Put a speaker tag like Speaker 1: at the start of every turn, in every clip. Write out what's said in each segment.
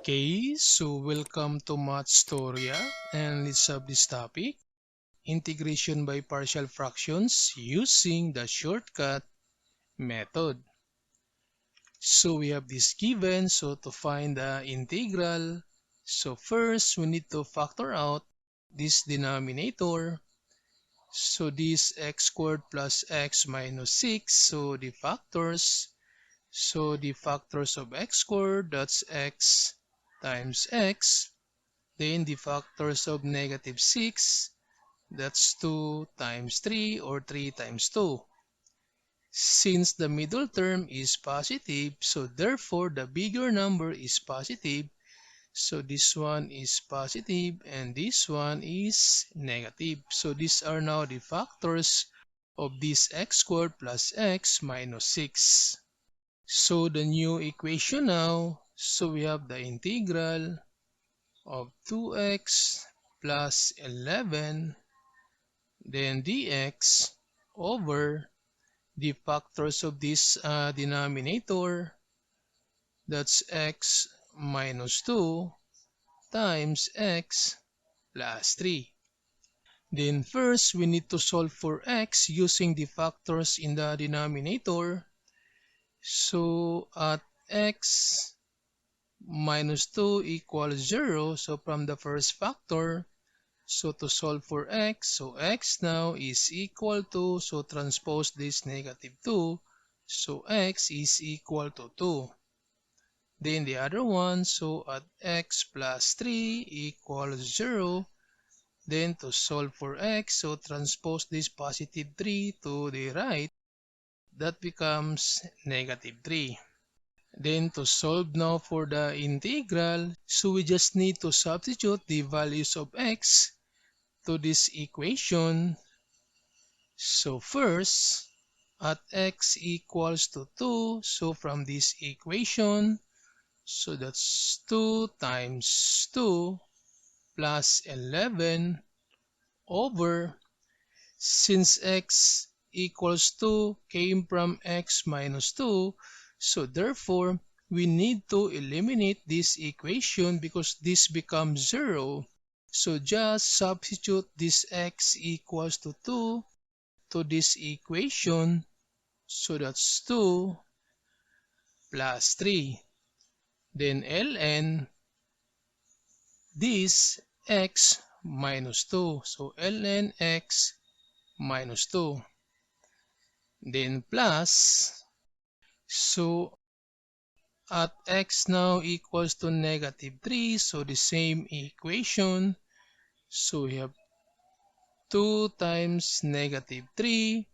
Speaker 1: Okay, so welcome to Mathstoria, and let's have this topic, integration by partial fractions using the shortcut method. So we have this given, so to find the integral, so first we need to factor out this denominator. So this x squared plus x minus 6, so the factors of x squared, that's x times x. Then the factors of negative 6, that's 2 times 3 or 3 times 2. Since the middle term is positive, so therefore the bigger number is positive. So this one is positive and this one is negative. So these are now the factors of this x squared plus x minus 6. So the new equation now, so we have the integral of 2x plus 11 then dx over the factors of this denominator, that's x minus 2 times x plus 3. Then first we need to solve for x using the factors in the denominator. So at x minus 2 equals 0, so from the first factor, so to solve for x, so x now is equal to, so transpose this negative 2, so x is equal to 2. Then the other one, so at x plus 3 equals 0, then to solve for x, so transpose this positive 3 to the right, that becomes negative 3. Then to solve now for the integral, so we just need to substitute the values of x to this equation. So first, at x equals to 2, so from this equation, so that's 2 times 2 plus 11 over, since x equals 2 came from x minus 2, so therefore we need to eliminate this equation because this becomes 0. So just substitute this x equals to 2 to this equation, so that's 2 plus 3. Then ln this x minus 2, so ln x minus 2. Then plus, so at x now equals to negative 3, so the same equation, so we have 2 times negative 3,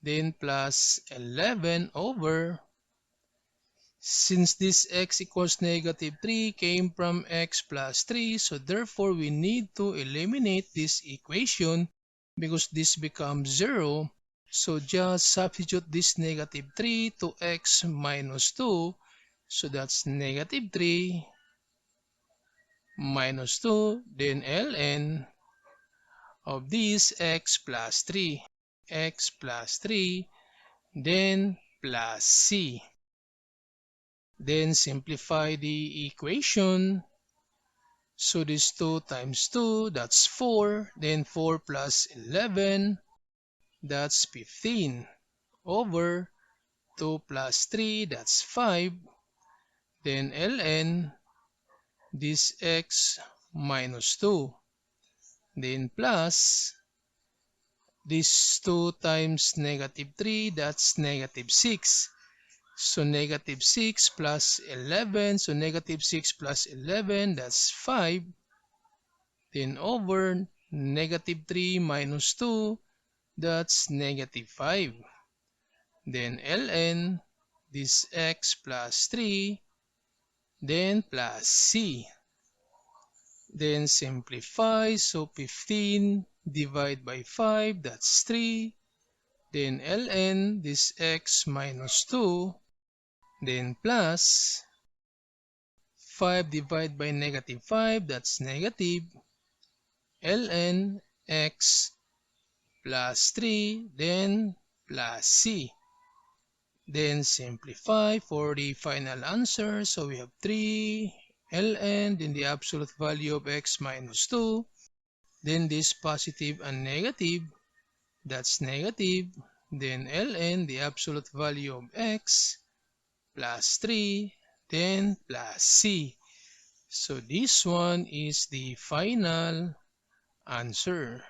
Speaker 1: then plus 11 over, since this x equals negative 3 came from x plus 3, so therefore we need to eliminate this equation because this becomes 0. So just substitute this negative 3 to x minus 2, so that's negative 3 minus 2, then ln of this x plus 3, then plus c. Then simplify the equation. So this 2 times 2, that's 4. Then 4 plus 11, that's 15. Over 2 plus 3, that's 5. Then ln this x minus 2. Then plus this 2 times negative 3, that's negative 6. So negative 6 plus 11, so negative 6 plus 11, that's 5. Then over negative 3 minus 2, that's negative 5. Then ln this x plus 3, then plus c. Then simplify, so 15 divided by 5, that's 3. Then ln this x minus 2, then plus 5 divided by negative 5, that's negative. ln x plus 3, then plus c. Then simplify for the final answer. So we have 3 ln, then the absolute value of x minus 2, then this positive and negative, that's negative, then ln, the absolute value of x, plus 3, then plus c. So this one is the final answer.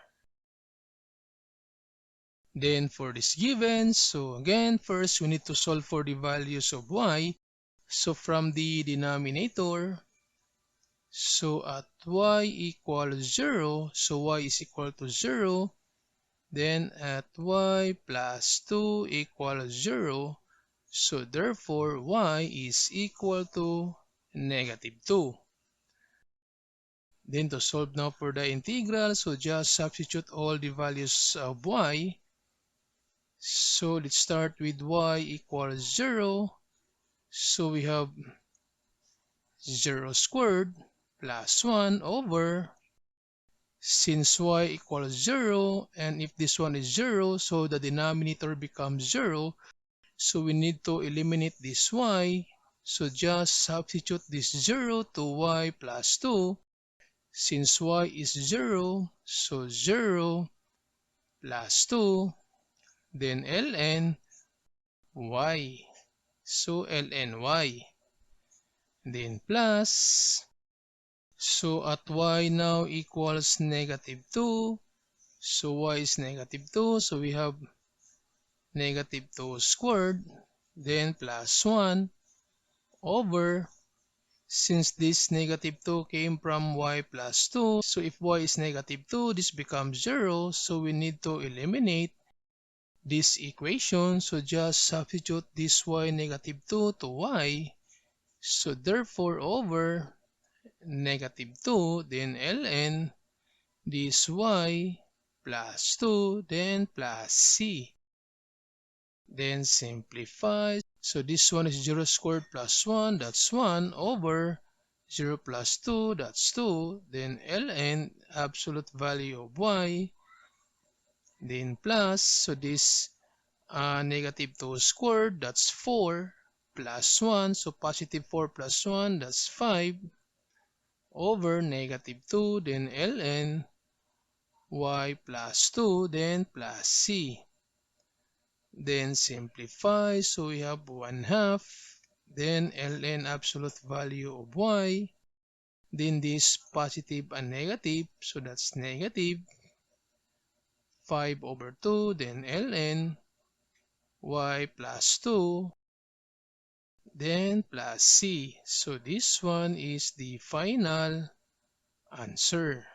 Speaker 1: Then for this given, so again, first we need to solve for the values of y. So from the denominator, so at y equals 0, so y is equal to 0, then at y plus 2 equals 0, so therefore y is equal to negative 2. Then to solve now for the integral, so just substitute all the values of y. So let's start with y equals 0. So we have 0 squared plus 1 over, since y equals 0, and if this one is 0, so the denominator becomes 0. So we need to eliminate this y. So just substitute this 0 to y plus 2. Since y is 0, so 0 plus 2, then ln y. So ln y. Then plus, so at y now equals negative 2. So y is negative 2. So we have negative 2 squared. Then plus 1 over, since this negative 2 came from y plus 2. So if y is negative 2, this becomes 0. So we need to eliminate this equation. So just substitute this y negative 2 to y. So therefore over negative 2, then ln this y plus 2, then plus c. Then simplify. So this one is 0 squared plus 1, that's 1, over 0 plus 2, that's 2. Then ln absolute value of y, then plus, so this negative 2 squared, that's 4, plus 1, so positive 4 plus 1, that's 5, over negative 2, then ln y plus 2, then plus c. Then simplify, so we have 1 half, then ln absolute value of y, then this positive and negative, so that's negative 5 over 2, then ln y plus 2, then plus c. So this one is the final answer.